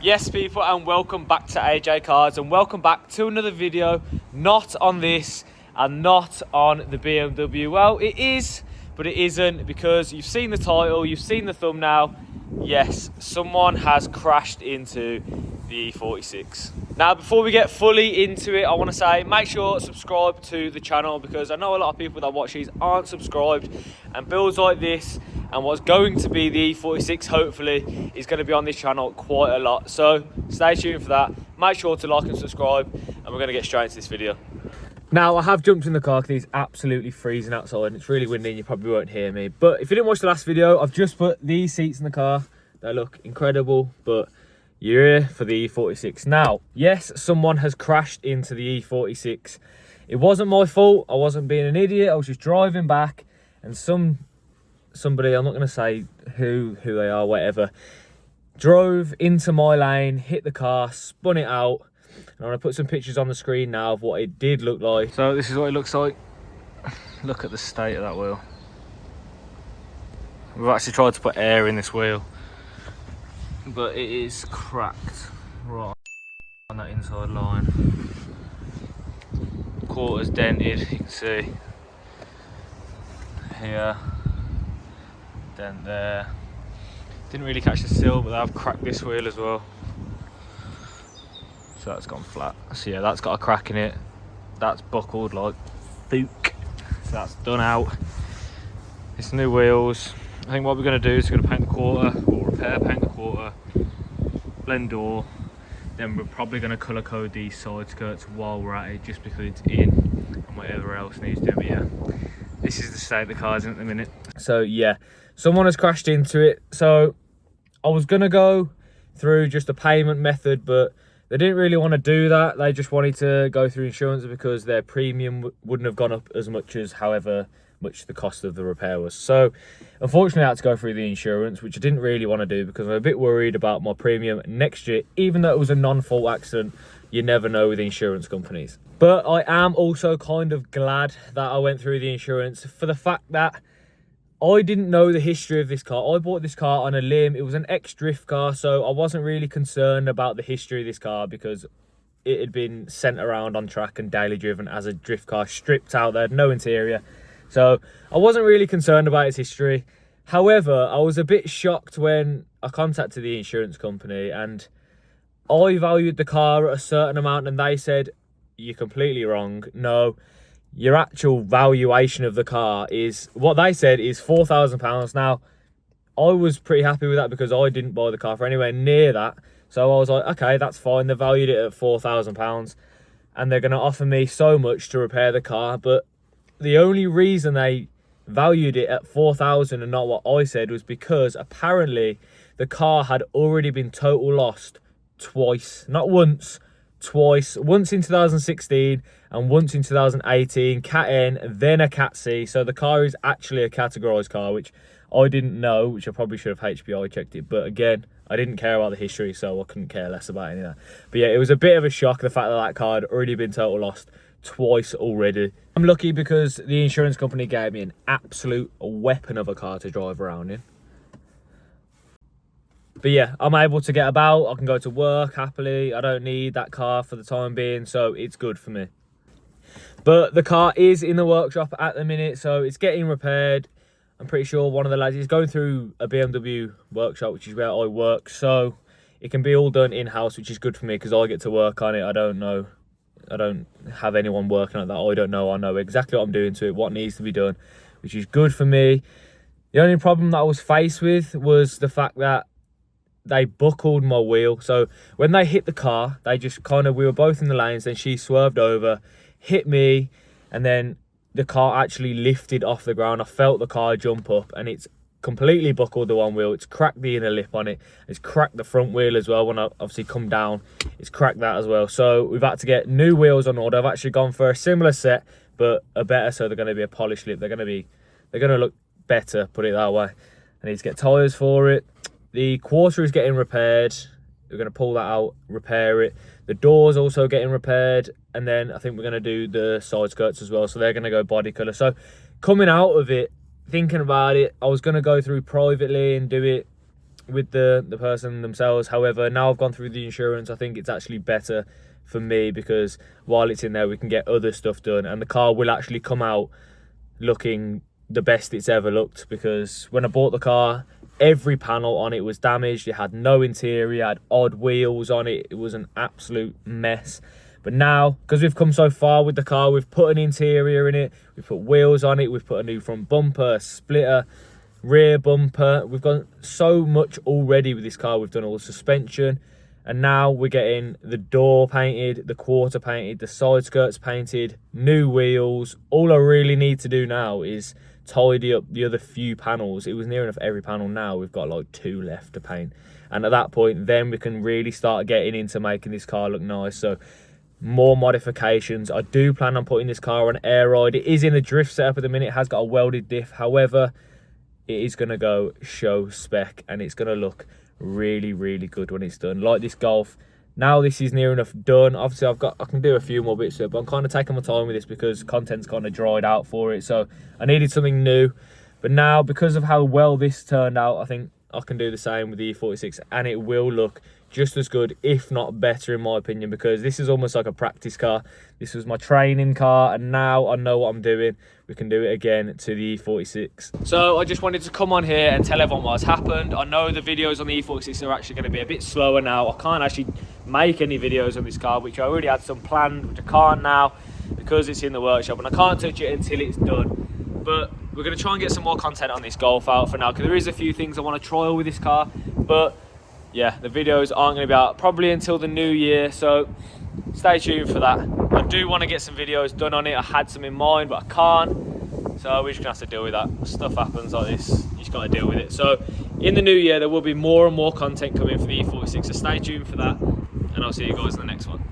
Yes people, and welcome back to AJ Cars, and welcome back to another video, not on this and not on the BMW. Well, it is, but it isn't, because you've seen the title, you've seen the thumbnail. Yes, someone has crashed into the E46. Now, before we get fully into it, I want to say make sure subscribe to the channel, because I know a lot of people that watch these aren't subscribed, and builds like this and what's going to be the E46 hopefully is going to be on this channel quite a lot. So stay tuned for that. Make sure to like and subscribe, and we're going to get straight into this video. Now, I have jumped in the car because it's absolutely freezing outside and it's really windy and you probably won't hear me. But if you didn't watch the last video, I've just put these seats in the car. They look incredible, but you're here for the E46. Now, yes, someone has crashed into the E46. It wasn't my fault. I wasn't being an idiot. I was just driving back, and somebody, I'm not going to say who they are, whatever, drove into my lane, hit the car, spun it out. And I'm going to put some pictures on the screen now of what it did look like. So this is what it looks like. Look at the state of that wheel. We've actually tried to put air in this wheel, but it is cracked right on that inside line. Quarters dented, you can see here, dent there. Didn't really catch the sill, but I've cracked this wheel as well. So that's gone flat. So yeah, that's got a crack in it. That's buckled like fook. So that's done out. It's new wheels. I think what we're going to do is we're going to paint the quarter, or paint the quarter, blend door. Then we're probably going to colour code these side skirts while we're at it, just because it's in and whatever else needs doing. But yeah, this is the state the car's in at the minute. So yeah, someone has crashed into it. So I was going to go through just a payment method, but they didn't really want to do that. They just wanted to go through insurance because their premium wouldn't have gone up as much as however much the cost of the repair was. So unfortunately I had to go through the insurance, which I didn't really want to do because I'm a bit worried about my premium next year. Even though it was a non-fault accident, you never know with insurance companies. But I am also kind of glad that I went through the insurance, for the fact that I didn't know the history of this car. I bought this car on a limb. It was an ex-drift car, so I wasn't really concerned about the history of this car because it had been sent around on track and daily driven as a drift car, stripped out there, no interior. So I wasn't really concerned about its history. However, I was a bit shocked when I contacted the insurance company and I valued the car at a certain amount and they said, "You're completely wrong. No, your actual valuation of the car is," what they said is £4,000. Now, I was pretty happy with that because I didn't buy the car for anywhere near that. So I was like, okay, that's fine. They valued it at £4,000 and they're going to offer me so much to repair the car. But the only reason they valued it at £4,000 and not what I said was because apparently the car had already been total lost twice. Not once, twice. Once in 2016 and once in 2018, Cat N, then a Cat C. So the car is actually a categorised car, which I didn't know, which I probably should have HPI checked it. But again, I didn't care about the history, so I couldn't care less about any of that. But yeah, it was a bit of a shock, the fact that that car had already been total lost twice already. I'm lucky because the insurance company gave me an absolute weapon of a car to drive around in. But yeah, I'm able to get about. I can go to work happily. I don't need that car for the time being, so it's good for me. But the car is in the workshop at the minute, so it's getting repaired. I'm pretty sure one of the lads is going through a BMW workshop, which is where I work, so it can be all done in-house, which is good for me because I get to work on it. I don't have anyone working on that. I don't know. I know exactly what I'm doing to it, what needs to be done, which is good for me. The only problem that I was faced with was the fact that they buckled my wheel. So when they hit the car, they just kind of, we were both in the lanes, then she swerved over, hit me, and then the car actually lifted off the ground. I felt the car jump up and it's completely buckled the one wheel. It's cracked the inner lip on it. It's cracked the front wheel as well. When I obviously come down, it's cracked that as well. So we've had to get new wheels on order. I've actually gone for a similar set, but a better, so they're going to be a polished lip. They're going to look better, put it that way. I need to get tyres for it. The quarter is getting repaired. We're going to pull that out, repair it. The door's also getting repaired. And then I think we're going to do the side skirts as well. So they're going to go body colour. So coming out of it, thinking about it, I was going to go through privately and do it with the person themselves. However, now I've gone through the insurance, I think it's actually better for me, because while it's in there we can get other stuff done, and the car will actually come out looking the best it's ever looked. Because when I bought the car, every panel on it was damaged. It had no interior, it had odd wheels on it. It was an absolute mess. But now, because we've come so far with the car, we've put an interior in it, we've put wheels on it, we've put a new front bumper, splitter, rear bumper. We've got so much already with this car. We've done all the suspension, and now we're getting the door painted, the quarter painted, the side skirts painted, new wheels. All I really need to do now is tidy up the other few panels. It was near enough every panel. Now we've got like 2 left to paint, and at that point then we can really start getting into making this car look nice. So more modifications. I do plan on putting this car on air ride. It is in a drift setup at the minute. It has got a welded diff. However, it is going to go show spec, and it's going to look really, really good when it's done. Like this Golf, now this is near enough done. Obviously I can do a few more bits to it, but I'm kind of taking my time with this because content's kind of dried out for it. So I needed something new. But now, because of how well this turned out, I think I can do the same with the E46, and it will look just as good, if not better, in my opinion, because this is almost like a practice car. This was my training car, and now I know what I'm doing. We can do it again to the E46. So I just wanted to come on here and tell everyone what's happened. I know the videos on the E46 are actually going to be a bit slower now. I can't actually make any videos on this car, which I already had some planned, which I can't now because it's in the workshop, and I can't touch it until it's done. But we're going to try and get some more content on this Golf out for now, because there is a few things I want to trial with this car. But yeah, the videos aren't going to be out probably until the new year, so stay tuned for that. I do want to get some videos done on it. I had some in mind, but I can't, so we're just going to have to deal with that. Stuff happens like this, you just got to deal with it. So in the new year there will be more and more content coming for the E46, so stay tuned for that, and I'll see you guys in the next one.